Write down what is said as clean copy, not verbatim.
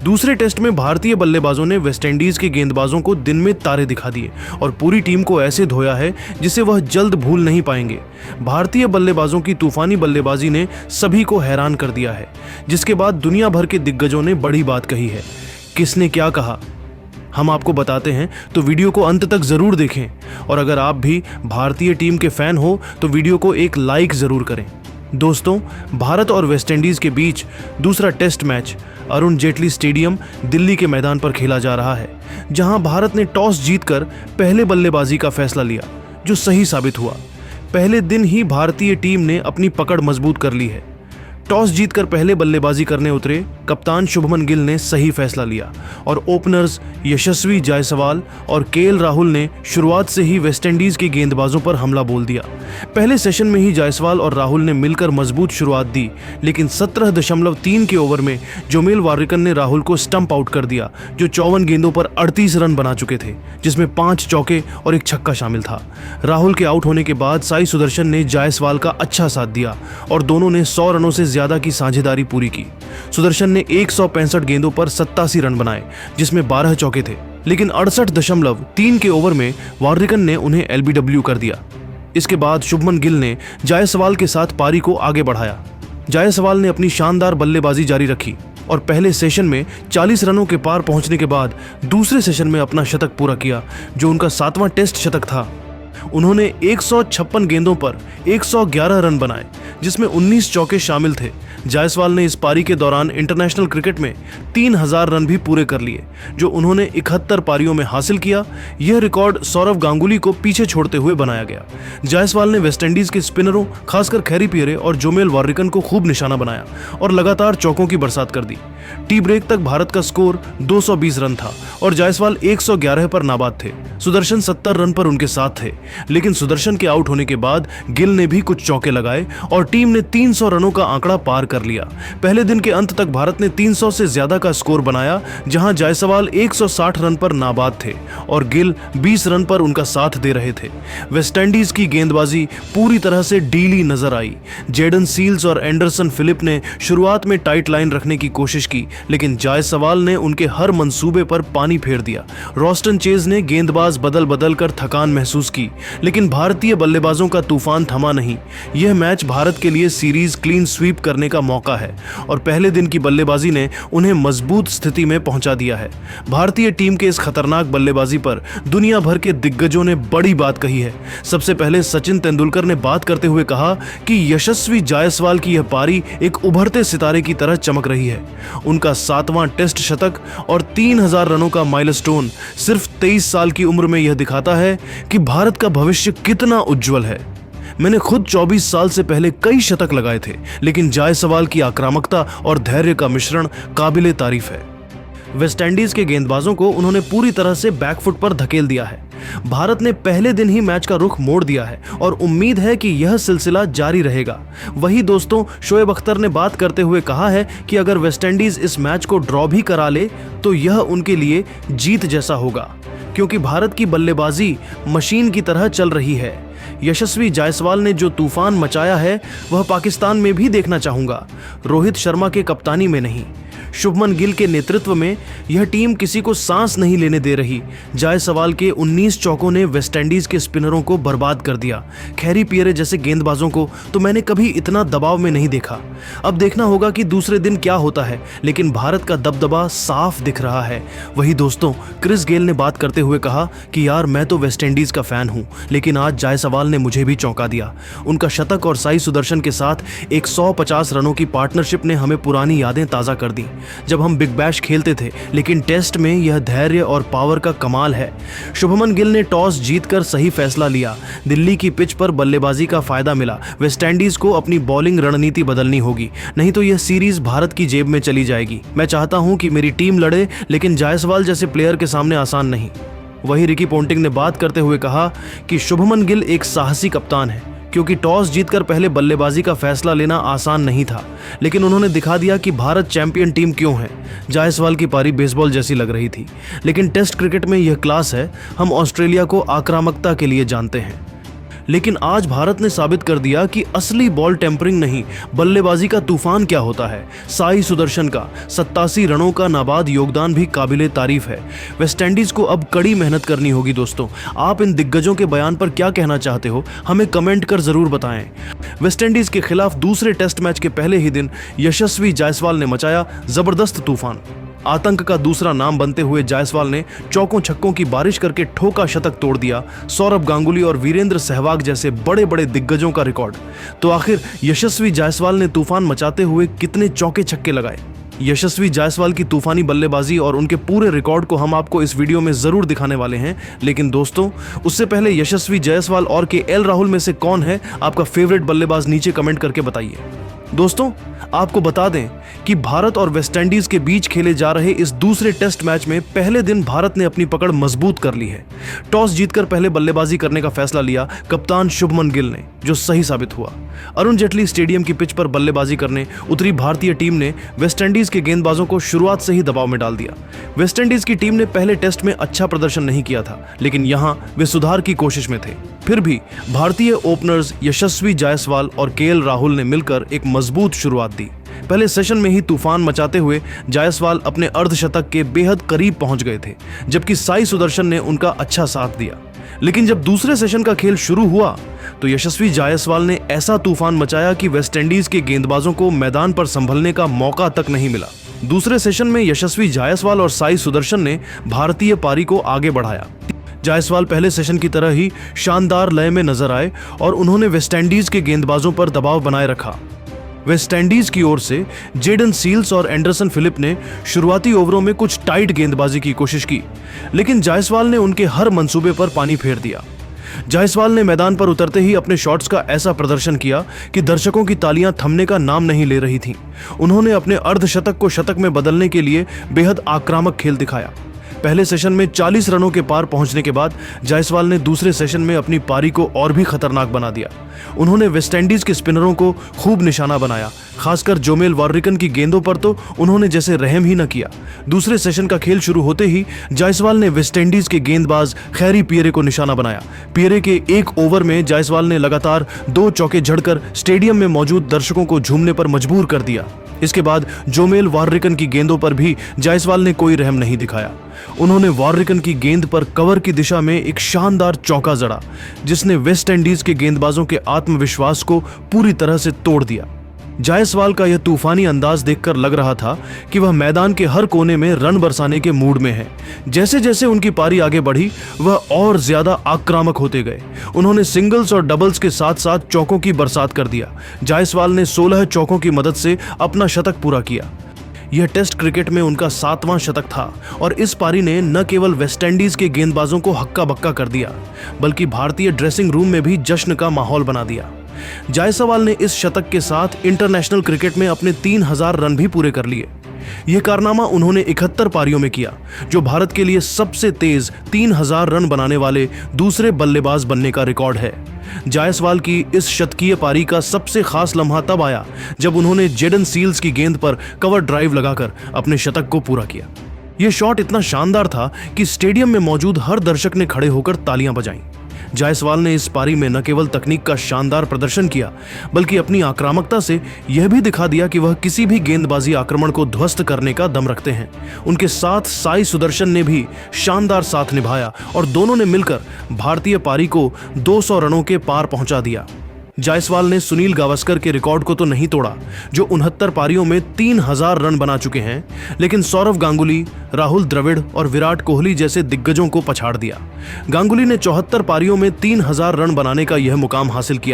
दूसरे टेस्ट में भारतीय बल्लेबाजों ने वेस्टइंडीज के गेंदबाजों को दिन में तारे दिखा दिए और पूरी टीम को ऐसे धोया है जिसे वह जल्द भूल नहीं पाएंगे। भारतीय बल्लेबाजों की तूफानी बल्लेबाजी ने सभी को हैरान कर दिया है, जिसके बाद दुनिया भर के दिग्गजों ने बड़ी बात कही है। किसने क्या कहा हम आपको बताते हैं, तो वीडियो को अंत तक जरूर देखें। और अगर आप भी भारतीय टीम के फैन हो तो वीडियो को एक लाइक जरूर करें। दोस्तों, भारत और वेस्टइंडीज के बीच दूसरा test match Arun Jaitley stadium Delhi के मैदान पर खेला जा रहा है, जहां भारत ने टॉस जीतकर पहले बल्लेबाजी का फैसला लिया, जो सही साबित हुआ। पहले दिन ही भारतीय टीम ने अपनी पकड़ मजबूत कर ली है। टॉस जीतकर पहले बल्लेबाजी करने उतरे कप्तान शुभमन गिल ने सही फैसला लिया और ओपनर्स यशस्वी जायसवाल और केएल राहुल ने शुरुआत से ही वेस्टइंडीज के गेंदबाजों पर हमला बोल दिया। पहले सेशन में ही जायसवाल और राहुल ने मिलकर मजबूत शुरुआत दी, लेकिन 17.3 के ओवर में जोमेल वारिकन ने राहुल को स्टंप आउट कर दिया, जो 54 गेंदों पर 38 रन बना चुके थे, जिसमें 5 चौके और 1 छक्का शामिल था। राहुल के आउट होने के बाद साई सुदर्शन ने जायसवाल का अच्छा साथ दिया और दोनों ने 100 रनों से ज्यादा की साझेदारी पूरी की। सुदर्शन ने 165 गेंदों पर 87 रन बनाए, जिसमें 12 चौके थे, लेकिन 68.3 के ओवर में वारिकन ने उन्हें एलबीडब्ल्यू कर दिया। इसके बाद शुभमन गिल ने जायसवाल के साथ पारी को आगे बढ़ाया। जायसवाल ने अपनी शानदार बल्लेबाजी जारी रखी और पहले सेशन में 40 रनों के पार पहुंचने के बाद दूसरे सेशन में अपना शतक पूरा किया, जो उनका 7वां टेस्ट शतक था। उन्होंने 156 गेंदों पर 111 रन बनाए, जिसमें 19 चौके शामिल थे। जायसवाल ने इस पारी के दौरान इंटरनेशनल क्रिकेट में 3000 रन भी पूरे कर लिए, जो उन्होंने 71 पारियों में हासिल किया। यह रिकॉर्ड सौरव गांगुली को पीछे छोड़ते हुए बनाया गया। जायसवाल ने वेस्टइंडीज के स्पिनरों, खासकर कैरी पियरे और जोमेल वारिकन को खूब निशाना बनाया और लगातार चौकों की बरसात कर दी। टी ब्रेक तक भारत का स्कोर 220 रन था और जायसवाल 111 पर नाबाद थे। सुदर्शन 70 रन पर उनके साथ थे, लेकिन सुदर्शन के आउट होने के बाद गिल ने भी कुछ चौके लगाए और टीम ने 300 रनों का आंकड़ा पार कर लिया। पहले दिन के अंत तक भारत ने 300 से ज्यादा का स्कोर बनाया, जहां जायसवाल 160 रन पर नाबाद थे और गिल 20 रन पर उनका साथ दे रहे थे। वेस्टइंडीज की गेंदबाजी पूरी तरह से ढीली नजर आई। जेडन सील्स और एंडरसन फिलिप ने शुरुआत में टाइट लाइन रखने की कोशिश की, लेकिन जायसवाल ने उनके हर मंसूबे पर पानी फेर दिया। रॉस्टन चेज ने गेंदबाज बदल बदल कर थकान महसूस की, लेकिन भारतीय बल्लेबाजों का तूफान थमा नहीं। यह मैच भारत के लिए सीरीज क्लीन स्वीप करने का मौका है और पहले दिन की बल्लेबाजी ने उन्हें मजबूत स्थिति में पहुंचा दिया है। भारतीय टीम के इस खतरनाक बल्लेबाजी पर दुनिया भर के दिग्गजों ने बड़ी बात कही है। सबसे पहले सचिन तेंदुलकर ने बात करते हुए कहा कि यशस्वी जायसवाल की यह पारी एक उभरते सितारे की तरह चमक रही है। उनका 7वां टेस्ट शतक और 3000 रनों का माइलस्टोन सिर्फ 23 साल की उम्र में यह दिखाता है कि भारत का भविष्य कितना उज्जवल है। मैंने खुद 24 साल से पहले कई शतक लगाए थे, लेकिन जायसवाल की आक्रामकता और धैर्य का मिश्रण काबिले तारीफ है। वेस्टइंडीज के गेंदबाजों को उन्होंने पूरी तरह से बैकफुट पर धकेल दिया है। भारत ने पहले दिन ही मैच का रुख मोड़ दिया है और उम्मीद है कि यह सिलसिला जारी रहेगा। वही दोस्तों, शोएब अख्तर ने बात करते हुए कहा है कि अगर वेस्टइंडीज इस मैच को ड्रॉ भी करा ले तो यह उनके लिए जीत जैसा होगा, क्योंकि भारत की बल्लेबाजी मशीन की तरह चल रही है। यशस्वी जायसवाल ने जो तूफान मचाया है वह पाकिस्तान में भी देखना चाहूंगा, रोहित शर्मा के कप्तानी में नहीं। शुभमन गिल के नेतृत्व में यह टीम किसी को सांस नहीं लेने दे रही। जायसवाल के 19 चौकों ने वेस्टइंडीज के स्पिनरों को बर्बाद कर दिया। कैरी पियरे जैसे गेंदबाजों को तो मैंने कभी इतना दबाव में नहीं देखा। अब देखना होगा कि दूसरे दिन क्या होता है, लेकिन भारत का दबदबा साफ दिख रहा है। वही दोस्तों, क्रिस गेल ने बात करते हुए कहा कि यार, मैं तो वेस्टइंडीज का फैन हूं, लेकिन आज जायसवाल ने मुझे भी चौंका दिया। उनका शतक और साई सुदर्शन के साथ 150 रनों की पार्टनरशिप ने हमें पुरानी यादें ताज़ा कर दी, जब हम बिग बैश खेलते थे। लेकिन टेस्ट में यह धैर्य और पावर का कमाल है। शुभमन गिल ने टॉस जीतकर सही फैसला लिया। दिल्ली की पिच पर बल्लेबाजी का फायदा मिला। वेस्टइंडीज को अपनी बॉलिंग रणनीति बदलनी होगी, नहीं तो यह सीरीज भारत की जेब में चली जाएगी। मैं चाहता हूं कि मेरी टीम लड़े, लेकिन जायसवाल जैसे प्लेयर के सामने आसान नहीं। वही रिकी पोंटिंग ने बात करते हुए कहा कि शुभमन गिल एक साहसी कप्तान है, क्योंकि टॉस जीतकर पहले बल्लेबाजी का फैसला लेना आसान नहीं था, लेकिन उन्होंने दिखा दिया कि भारत चैंपियन टीम क्यों है। जायसवाल की पारी बेसबॉल जैसी लग रही थी, लेकिन टेस्ट क्रिकेट में यह क्लास है। हम ऑस्ट्रेलिया को आक्रामकता के लिए जानते हैं। लेकिन आज भारत ने साबित कर दिया कि असली बॉल टेम्परिंग नहीं, बल्लेबाजी का तूफान क्या होता है। साई सुदर्शन का 87 रनों का नाबाद योगदान भी काबिले तारीफ है। वेस्टइंडीज को अब कड़ी मेहनत करनी होगी दोस्तों। आप इन दिग्गजों के बयान पर क्या कहना चाहते हो, हमें कमेंट कर जरूर बताएं। वेस्टइंडीज के खिलाफ दूसरे टेस्ट मैच के पहले ही दिन यशस्वी जायसवाल ने मचाया जबरदस्त तूफान। आतंक का दूसरा नाम बनते हुए जायसवाल ने चौकों छक्कों की बारिश करके ठोका शतक तोड़ दिया सौरभ गांगुली और वीरेंद्र सहवाग जैसे बड़े बड़े दिग्गजों का रिकॉर्ड। तो आखिर यशस्वी जायसवाल ने तूफान मचाते हुए कितने चौके छक्के लगाए? यशस्वी जायसवाल की तूफानी बल्लेबाजी और उनके पूरे रिकॉर्ड को हम आपको इस वीडियो में जरूर दिखाने वाले हैं। लेकिन दोस्तों, उससे पहले यशस्वी जायसवाल और केएल राहुल में से कौन है आपका फेवरेट बल्लेबाज, नीचे कमेंट करके बताइए। दोस्तों, आपको बता दें कि भारत और वेस्टइंडीज के बीच खेले जा रहे इस दूसरे टेस्ट मैच में पहले दिन भारत ने अपनी पकड़ मजबूत कर ली है। टॉस जीतकर पहले बल्लेबाजी करने का फैसला लिया कप्तान शुभमन गिल ने, जो सही साबित हुआ। अरुण जेटली स्टेडियम की पिच पर बल्लेबाजी करने उतरी भारतीय टीम ने वेस्टइंडीज के गेंदबाजों को शुरुआत से ही दबाव में डाल दिया। वेस्टइंडीज की टीम ने पहले टेस्ट में अच्छा प्रदर्शन नहीं किया था, लेकिन यहां वे सुधार की कोशिश में थे। फिर भी भारतीय ओपनर्स यशस्वी जायसवाल और केएल राहुल ने मिलकर एक मजबूत शुरुआत दी। पहले सेशन में ही तूफान मचाते हुए जायसवाल अपने अर्धशतक के बेहद करीब पहुंच गए थे, जबकि साई सुदर्शन ने उनका अच्छा साथ दिया। लेकिन जब दूसरे सेशन का खेल शुरू हुआ तो यशस्वी जायसवाल ने ऐसा तूफान मचाया कि वेस्टइंडीज के गेंदबाजों को मैदान पर संभलने का मौका तक नहीं मिला। दूसरे सेशन में यशस्वी जायसवाल और साई सुदर्शन ने भारतीय पारी को आगे बढ़ाया। जायसवाल पहले सेशन की तरह ही शानदार लय में नजर आए और उन्होंने वेस्टइंडीज के गेंदबाजों पर दबाव बनाए रखा। वेस्टइंडीज की ओर से जेडन सील्स और एंडरसन फिलिप ने शुरुआती ओवरों में कुछ टाइट गेंदबाजी की कोशिश की, लेकिन जायसवाल ने उनके हर मंसूबे पर पानी फेर दिया। जायसवाल ने मैदान पर उतरते ही अपने शॉट्स का ऐसा प्रदर्शन किया कि दर्शकों की तालियां थमने का नाम नहीं ले रही थीं। उन्होंने अपने अर्धशतक को शतक में बदलने के लिए बेहद आक्रामक खेल दिखाया। पहले सेशन में 40 रनों के पार पहुंचने के बाद जायसवाल ने दूसरे सेशन में अपनी पारी को और भी खतरनाक बना दिया। उन्होंने वेस्टइंडीज के स्पिनरों को खूब निशाना बनाया, खासकर जोमेल वार्रिकन की गेंदों पर तो उन्होंने जैसे रहम ही न किया। दूसरे सेशन का खेल शुरू होते ही जायसवाल ने वेस्टइंडीज के गेंदबाज खैरी पियरे को निशाना बनाया। पियरे के एक ओवर में जायसवाल ने लगातार 2 चौके झड़कर स्टेडियम में मौजूद दर्शकों को झूमने पर मजबूर कर दिया। इसके बाद जोमेल वार्रिकन की गेंदों पर भी जायसवाल ने कोई रहम नहीं दिखाया। उन्होंने वार्रिकन की गेंद पर कवर की दिशा में एक शानदार चौका जड़ा, जिसने वेस्टइंडीज के गेंदबाजों के आत्मविश्वास को पूरी तरह से तोड़ दिया। जायसवाल का यह तूफानी अंदाज देखकर लग रहा था कि वह मैदान के हर कोने में रन बरसाने के मूड में है। जैसे जैसे उनकी पारी आगे बढ़ी, वह और ज्यादा आक्रामक होते गए। उन्होंने सिंगल्स और डबल्स के साथ साथ चौकों की बरसात कर दिया। जायसवाल ने 16 चौकों की मदद से अपना शतक पूरा किया। यह टेस्ट क्रिकेट में उनका 7वां शतक था और इस पारी ने न केवल वेस्टइंडीज के गेंदबाजों को हक्का बक्का कर दिया, बल्कि भारतीय ड्रेसिंग रूम में भी जश्न का माहौल बना दिया। जायसवाल ने इस शतक के साथ इंटरनेशनल क्रिकेट में अपने 3000 रन भी पूरे कर लिए। यह कारनामा उन्होंने 71 पारियों में किया, जो भारत के लिए सबसे तेज 3000 रन बनाने वाले दूसरे बल्लेबाज बनने का रिकॉर्ड है। जायसवाल की इस शतकीय पारी का सबसे खास लम्हा तब आया जब उन्होंने जेडन सील्स की गेंद पर कवर ड्राइव लगाकर अपने शतक को पूरा किया। यह शॉट इतना शानदार था कि स्टेडियम में मौजूद हर दर्शक ने खड़े होकर तालियां बजाईं। जायसवाल ने इस पारी में न केवल तकनीक का शानदार प्रदर्शन किया, बल्कि अपनी आक्रामकता से यह भी दिखा दिया कि वह किसी भी गेंदबाजी आक्रमण को ध्वस्त करने का दम रखते हैं। उनके साथ साई सुदर्शन ने भी शानदार साथ निभाया और दोनों ने मिलकर भारतीय पारी को 200 रनों के पार पहुंचा दिया। जायसवाल ने सुनील गावस्कर के रिकॉर्ड को तो नहीं तोड़ा, जो 69 पारियों में 3000 रन बना चुके हैं, लेकिन सौरभ गांगुली, राहुल द्रविड़ और विराट कोहली जैसे दिग्गजों को पछाड़ दिया। गांगुली ने 74 पारियों में 3000 रन बनाने का यह मुकाम हासिल किया